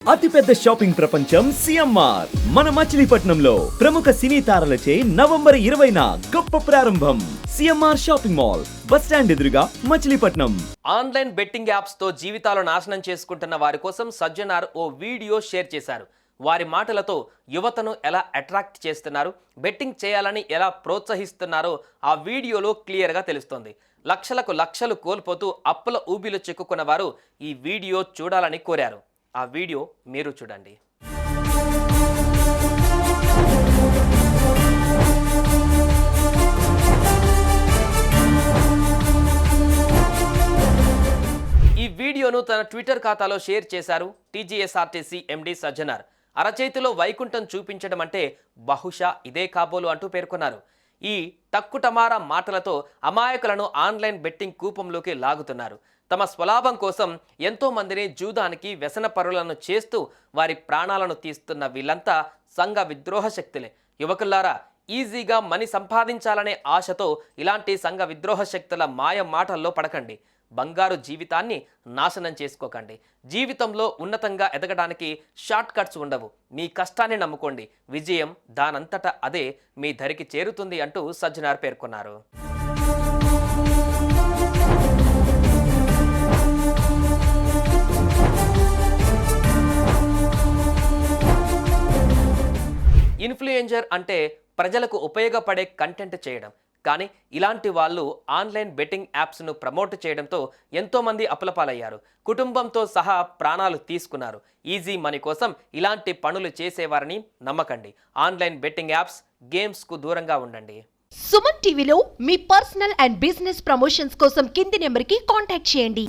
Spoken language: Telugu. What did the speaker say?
అతిపెద్ద షాపింగ్ ప్రపంచం సిఎంఆర్ మన మచిలీపట్నంలో ప్రముఖ సినీ తారలచే నవంబర్ 20న గొప్ప ప్రారంభం. CMR shopping mall bus stand ఎదురుగా మచిలీపట్నం. ఆన్లైన్ బెట్టింగ్ యాప్స్ తో జీవితాలు నాశనం చేసుకుంటున్న వారి కోసం సజ్జనార్ ఓ వీడియో షేర్ చేశారు. వారి మాటలతో యువతను ఎలా అట్రాక్ట్ చేస్తున్నారు, బెట్టింగ్ చేయాలని ఎలా ప్రోత్సహిస్తున్నారో ఆ వీడియోలో క్లియర్గా తెలుస్తోంది. లక్షలకు లక్షలు కోల్పోతూ అప్పుల ఊబిలో చిక్కుకున్న వారు ఈ వీడియో చూడాలని కోరారు. ఆ వీడియో మీరు చూడండి. ఈ వీడియోను తన ట్విట్టర్ ఖాతాలో షేర్ చేశారు టీజీఎస్ఆర్టీసీ ఎండీ సజ్జనార్. అరచేతిలో వైకుంఠం చూపించడం అంటే బహుశా ఇదే కాబోలు అంటూ పేర్కొన్నారు. ఈ టక్కుటమారా మాటలతో అమాయకులను ఆన్లైన్ బెట్టింగ్ కూపంలోకి లాగుతున్నారు. తమ స్వలాభం కోసం ఎంతో మందిని జూదానికి వ్యసనపరులను చేస్తూ వారి ప్రాణాలను తీస్తున్న వీళ్ళంతా సంఘ విద్రోహ శక్తులే. యువకులారా, ఈజీగా మనీ సంపాదించాలనే ఆశతో ఇలాంటి సంఘ విద్రోహ శక్తుల మాయ మాటల్లో పడకండి. బంగారు జీవితాన్ని నాశనం చేసుకోకండి. జీవితంలో ఉన్నతంగా ఎదగడానికి షార్ట్ కట్స్ ఉండవు. మీ కష్టాన్ని నమ్ముకోండి. విజయం దానంతటా అదే మీ ధరికి చేరుతుంది అంటూ సజ్జనార్ పేర్కొన్నారు. ఇన్ఫ్లుయెన్సర్ అంటే ప్రజలకు ఉపయోగపడే కంటెంట్ చేయడం. కానీ ఇలాంటి వాళ్ళు ఆన్లైన్ బెట్టింగ్ యాప్స్ను ప్రమోట్ చేయడంతో ఎంతోమంది అప్పులపాలయ్యారు. కుటుంబంతో సహా ప్రాణాలు తీసుకున్నారు. ఈజీ మనీ కోసం ఇలాంటి పనులు చేసేవారని నమ్మకండి. ఆన్లైన్ బెట్టింగ్ యాప్స్, గేమ్స్కు దూరంగా ఉండండి. సుమన్ టీవీలో మీ పర్సనల్ అండ్ బిజినెస్ ప్రమోషన్స్ కోసం కింది నెంబర్కి కాంటాక్ట్ చేయండి.